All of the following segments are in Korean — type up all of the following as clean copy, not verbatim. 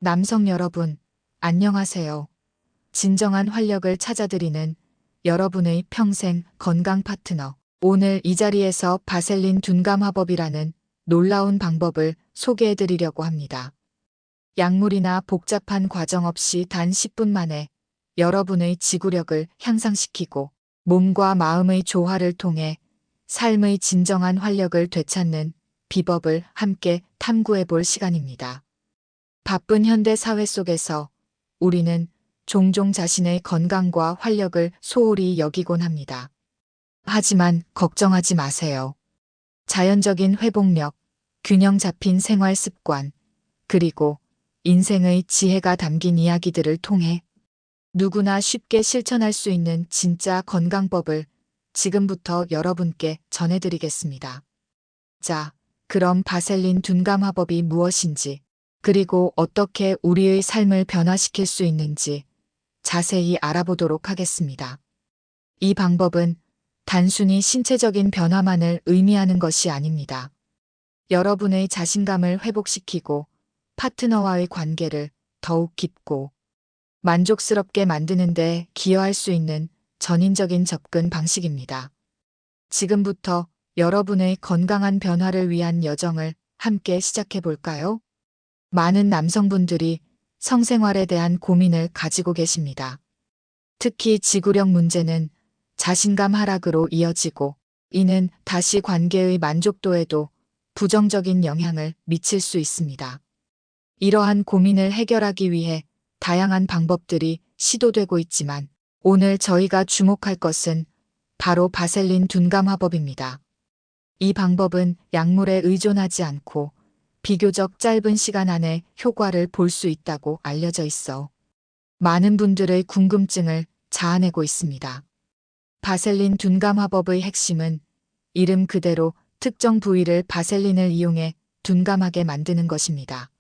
남성 여러분, 안녕하세요. 진정한 활력을 찾아드리는 여러분의 평생 건강 파트너. 오늘 이 자리에서 바셀린 둔감 화법이라는 놀라운 방법을 소개해드리려고 합니다. 약물이나 복잡한 과정 없이 단 10분 만에 여러분의 지구력을 향상시키고 몸과 마음의 조화를 통해 삶의 진정한 활력을 되찾는 비법을 함께 탐구해 볼 시간입니다. 바쁜 현대 사회 속에서 우리는 종종 자신의 건강과 활력을 소홀히 여기곤 합니다. 하지만 걱정하지 마세요. 자연적인 회복력, 균형 잡힌 생활 습관, 그리고 인생의 지혜가 담긴 이야기들을 통해 누구나 쉽게 실천할 수 있는 진짜 건강법을 지금부터 여러분께 전해드리겠습니다. 자, 그럼 바셀린 둔감 화법이 무엇인지, 그리고 어떻게 우리의 삶을 변화시킬 수 있는지 자세히 알아보도록 하겠습니다. 이 방법은 단순히 신체적인 변화만을 의미하는 것이 아닙니다. 여러분의 자신감을 회복시키고 파트너와의 관계를 더욱 깊고 만족스럽게 만드는 데 기여할 수 있는 전인적인 접근 방식입니다. 지금부터 여러분의 건강한 변화를 위한 여정을 함께 시작해 볼까요? 많은 남성분들이 성생활에 대한 고민을 가지고 계십니다. 특히 지구력 문제는 자신감 하락으로 이어지고 이는 다시 관계의 만족도에도 부정적인 영향을 미칠 수 있습니다. 이러한 고민을 해결하기 위해 다양한 방법들이 시도되고 있지만 오늘 저희가 주목할 것은 바로 바셀린 둔감 화법입니다. 이 방법은 약물에 의존하지 않고 비교적 짧은 시간 안에 효과를 볼 수 있다고 알려져 있어 많은 분들의 궁금증을 자아내고 있습니다. 바셀린 둔감 화법의 핵심은 이름 그대로 특정 부위를 바셀린을 이용해 둔감하게 만드는 것입니다.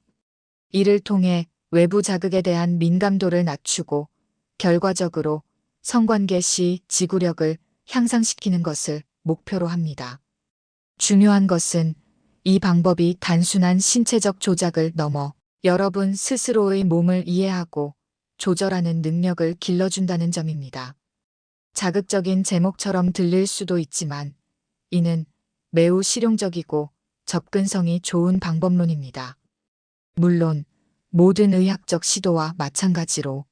이를 통해 외부 자극에 대한 민감도를 낮추고 결과적으로 성관계 시 지구력을 향상시키는 것을 목표로 합니다. 중요한 것은 이 방법이 단순한 신체적 조작을 넘어 여러분 스스로의 몸을 이해하고 조절하는 능력을 길러준다는 점입니다. 자극적인 제목처럼 들릴 수도 있지만 이는 매우 실용적이고 접근성이 좋은 방법론입니다. 물론 모든 의학적 시도와 마찬가지로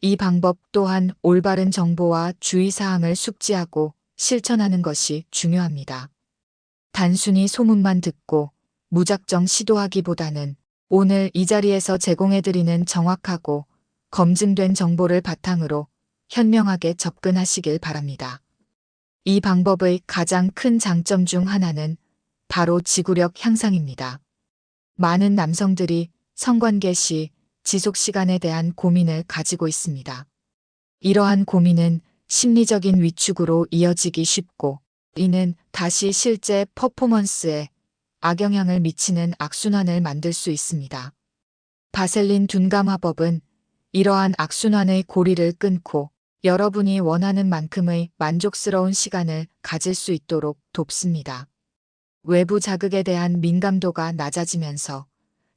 이 방법 또한 올바른 정보와 주의사항을 숙지하고 실천하는 것이 중요합니다. 단순히 소문만 듣고 무작정 시도하기보다는 오늘 이 자리에서 제공해드리는 정확하고 검증된 정보를 바탕으로 현명하게 접근하시길 바랍니다. 이 방법의 가장 큰 장점 중 하나는 바로 지구력 향상입니다. 많은 남성들이 성관계 시 지속 시간에 대한 고민을 가지고 있습니다. 이러한 고민은 심리적인 위축으로 이어지기 쉽고 이는 다시 실제 퍼포먼스에 악영향을 미치는 악순환을 만들 수 있습니다. 바셀린 둔감 화법은 이러한 악순환의 고리를 끊고 여러분이 원하는 만큼의 만족스러운 시간을 가질 수 있도록 돕습니다. 외부 자극에 대한 민감도가 낮아지면서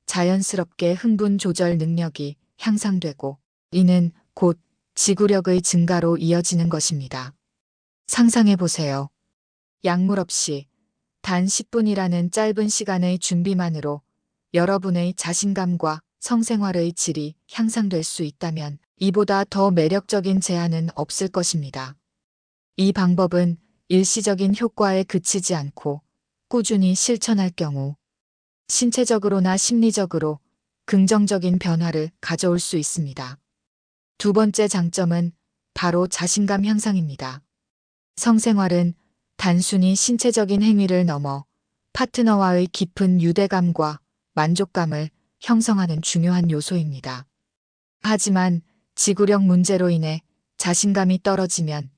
자연스럽게 흥분 조절 능력이 향상되고 이는 곧 지구력의 증가로 이어지는 것입니다. 상상해 보세요. 약물 없이 단 10분이라는 짧은 시간의 준비만으로 여러분의 자신감과 성생활의 질이 향상될 수 있다면 이보다 더 매력적인 제안은 없을 것입니다. 이 방법은 일시적인 효과에 그치지 않고 꾸준히 실천할 경우 신체적으로나 심리적으로 긍정적인 변화를 가져올 수 있습니다. 두 번째 장점은 바로 자신감 향상입니다. 성생활은 단순히 신체적인 행위를 넘어 파트너와의 깊은 유대감과 만족감을 형성하는 중요한 요소입니다. 하지만 지구력 문제로 인해 자신감이 떨어지면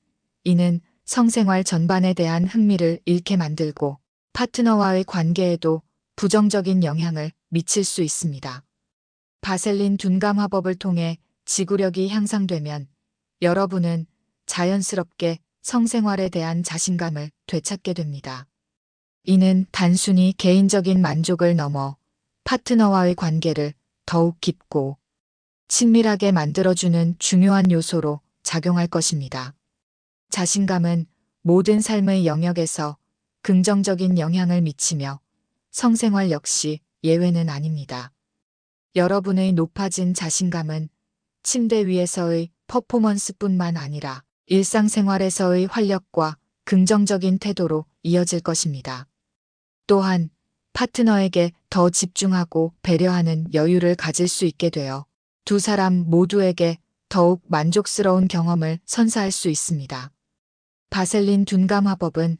이는 성생활 전반에 대한 흥미를 잃게 만들고 파트너와의 관계에도 부정적인 영향을 미칠 수 있습니다. 바셀린 둔감 화법을 통해 지구력이 향상되면 여러분은 자연스럽게 성생활에 대한 자신감을 되찾게 됩니다. 이는 단순히 개인적인 만족을 넘어 파트너와의 관계를 더욱 깊고 친밀하게 만들어주는 중요한 요소로 작용할 것입니다. 자신감은 모든 삶의 영역에서 긍정적인 영향을 미치며 성생활 역시 예외는 아닙니다. 여러분의 높아진 자신감은 침대 위에서의 퍼포먼스뿐만 아니라 일상생활에서의 활력과 긍정적인 태도로 이어질 것입니다. 또한 파트너에게 더 집중하고 배려하는 여유를 가질 수 있게 되어 두 사람 모두에게 더욱 만족스러운 경험을 선사할 수 있습니다. 바셀린 둔감 화법은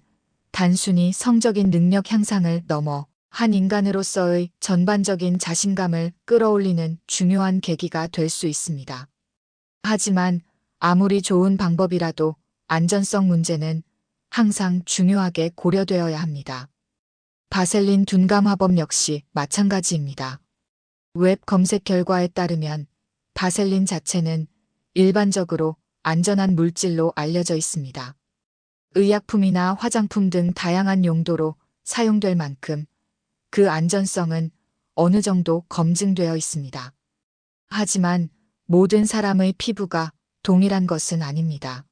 단순히 성적인 능력 향상을 넘어 한 인간으로서의 전반적인 자신감을 끌어올리는 중요한 계기가 될 수 있습니다. 하지만 아무리 좋은 방법이라도 안전성 문제는 항상 중요하게 고려되어야 합니다. 바셀린 둔감 화법 역시 마찬가지입니다. 웹 검색 결과에 따르면 바셀린 자체는 일반적으로 안전한 물질로 알려져 있습니다. 의약품이나 화장품 등 다양한 용도로 사용될 만큼 그 안전성은 어느 정도 검증되어 있습니다. 하지만 모든 사람의 피부가 동일한 것은 아닙니다.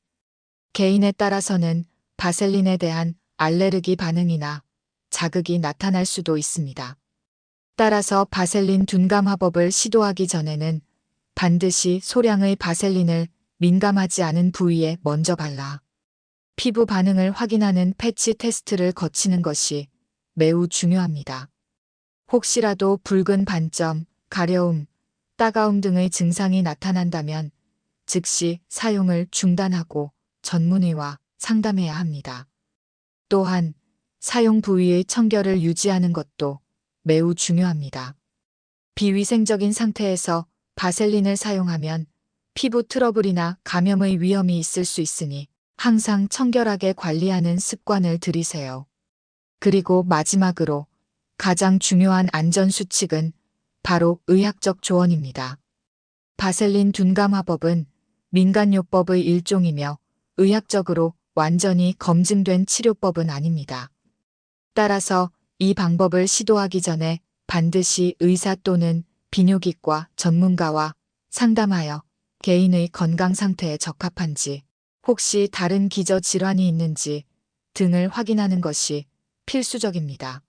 개인에 따라서는 바셀린에 대한 알레르기 반응이나 자극이 나타날 수도 있습니다. 따라서 바셀린 둔감 화법을 시도하기 전에는 반드시 소량의 바셀린을 민감하지 않은 부위에 먼저 발라 피부 반응을 확인하는 패치 테스트를 거치는 것이 매우 중요합니다. 혹시라도 붉은 반점, 가려움, 따가움 등의 증상이 나타난다면 즉시 사용을 중단하고 전문의와 상담해야 합니다. 또한 사용 부위의 청결을 유지하는 것도 매우 중요합니다. 비위생적인 상태에서 바셀린을 사용하면 피부 트러블이나 감염의 위험이 있을 수 있으니 항상 청결하게 관리하는 습관을 들이세요. 그리고 마지막으로 가장 중요한 안전 수칙은 바로 의학적 조언입니다. 바셀린 둔감 화법은 민간요법의 일종이며 의학적으로 완전히 검증된 치료법은 아닙니다. 따라서 이 방법을 시도하기 전에 반드시 의사 또는 비뇨기과 전문가와 상담하여 개인의 건강 상태에 적합한지, 혹시 다른 기저 질환이 있는지 등을 확인하는 것이 필수적입니다.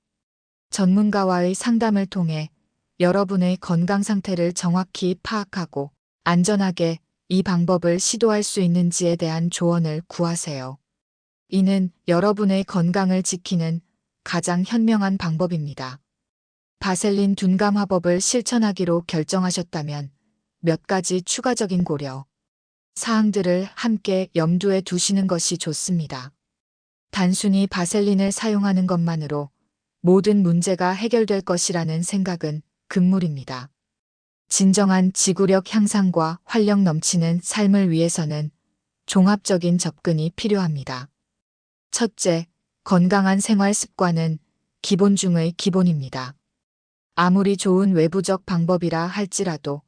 전문가와의 상담을 통해 여러분의 건강 상태를 정확히 파악하고 안전하게 이 방법을 시도할 수 있는지에 대한 조언을 구하세요. 이는 여러분의 건강을 지키는 가장 현명한 방법입니다. 바셀린 둔감 화법을 실천하기로 결정하셨다면 몇 가지 추가적인 고려 사항들을 함께 염두에 두시는 것이 좋습니다. 단순히 바셀린을 사용하는 것만으로 모든 문제가 해결될 것이라는 생각은 금물입니다. 진정한 지구력 향상과 활력 넘치는 삶을 위해서는 종합적인 접근이 필요합니다. 첫째, 건강한 생활 습관은 기본 중의 기본입니다. 아무리 좋은 외부적 방법이라 할지라도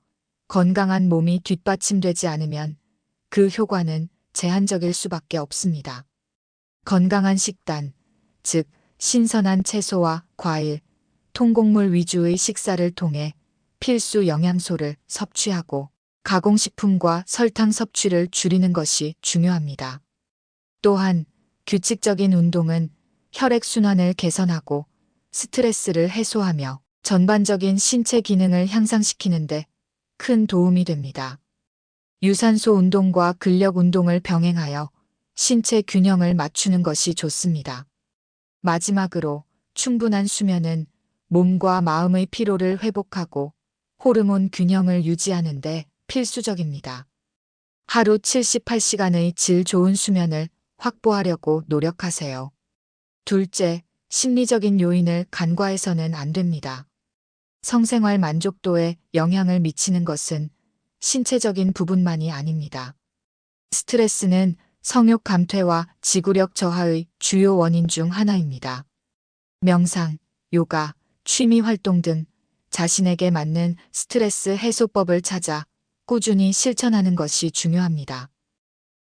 건강한 몸이 뒷받침되지 않으면 그 효과는 제한적일 수밖에 없습니다. 건강한 식단, 즉 신선한 채소와 과일, 통곡물 위주의 식사를 통해 필수 영양소를 섭취하고 가공식품과 설탕 섭취를 줄이는 것이 중요합니다. 또한 규칙적인 운동은 혈액순환을 개선하고 스트레스를 해소하며 전반적인 신체 기능을 향상시키는 데 큰 도움이 됩니다. 유산소 운동과 근력 운동을 병행하여 신체 균형을 맞추는 것이 좋습니다. 마지막으로 충분한 수면은 몸과 마음의 피로를 회복하고 호르몬 균형을 유지하는 데 필수적입니다. 하루 78시간의 질 좋은 수면을 확보하려고 노력하세요. 둘째, 심리적인 요인을 간과해서는 안 됩니다. 성생활 만족도에 영향을 미치는 것은 신체적인 부분만이 아닙니다. 스트레스는 성욕 감퇴와 지구력 저하의 주요 원인 중 하나입니다. 명상, 요가, 취미 활동 등 자신에게 맞는 스트레스 해소법을 찾아 꾸준히 실천하는 것이 중요합니다.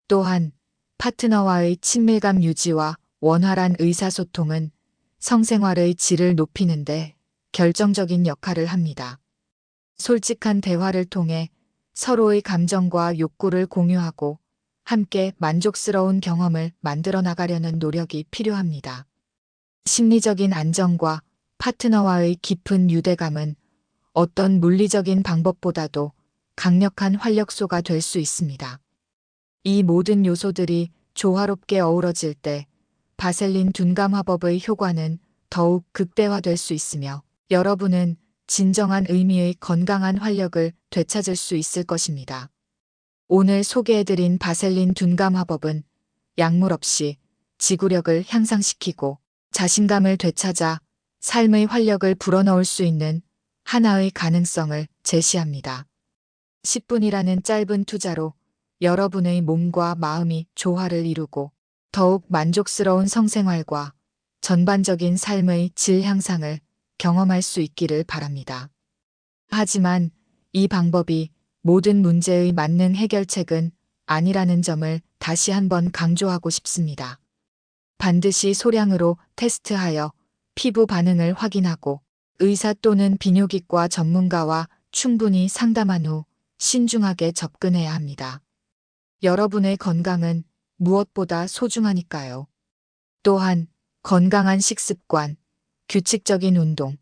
또한 파트너와의 친밀감 유지와 원활한 의사소통은 성생활의 질을 높이는 데 결정적인 역할을 합니다. 솔직한 대화를 통해 서로의 감정과 욕구를 공유하고 함께 만족스러운 경험을 만들어 나가려는 노력이 필요합니다. 심리적인 안정과 파트너와의 깊은 유대감은 어떤 물리적인 방법보다도 강력한 활력소가 될 수 있습니다. 이 모든 요소들이 조화롭게 어우러질 때 바셀린 둔감 화법의 효과는 더욱 극대화될 수 있으며 여러분은 진정한 의미의 건강한 활력을 되찾을 수 있을 것입니다. 오늘 소개해드린 바셀린 둔감 화법은 약물 없이 지구력을 향상시키고 자신감을 되찾아 삶의 활력을 불어넣을 수 있는 하나의 가능성을 제시합니다. 10분이라는 짧은 투자로 여러분의 몸과 마음이 조화를 이루고 더욱 만족스러운 성생활과 전반적인 삶의 질 향상을 경험할 수 있기를 바랍니다. 하지만 이 방법이 모든 문제의 만능 해결책은 아니라는 점을 다시 한번 강조하고 싶습니다. 반드시 소량으로 테스트하여 피부 반응을 확인하고 의사 또는 비뇨기과 전문가와 충분히 상담한 후 신중하게 접근해야 합니다. 여러분의 건강은 무엇보다 소중하니까요. 또한 건강한 식습관, 규칙적인 운동,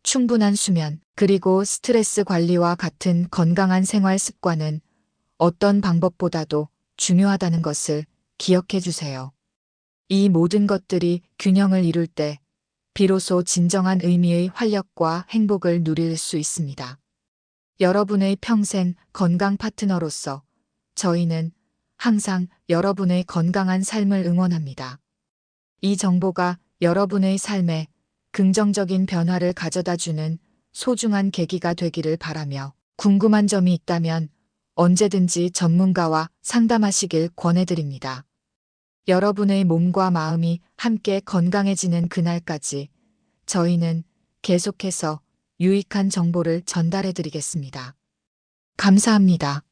충분한 수면, 그리고 스트레스 관리와 같은 건강한 생활 습관은 어떤 방법보다도 중요하다는 것을 기억해 주세요. 이 모든 것들이 균형을 이룰 때 비로소 진정한 의미의 활력과 행복을 누릴 수 있습니다. 여러분의 평생 건강 파트너로서 저희는 항상 여러분의 건강한 삶을 응원합니다. 이 정보가 여러분의 삶에 긍정적인 변화를 가져다주는 소중한 계기가 되기를 바라며 궁금한 점이 있다면 언제든지 전문가와 상담하시길 권해드립니다. 여러분의 몸과 마음이 함께 건강해지는 그날까지 저희는 계속해서 유익한 정보를 전달해드리겠습니다. 감사합니다.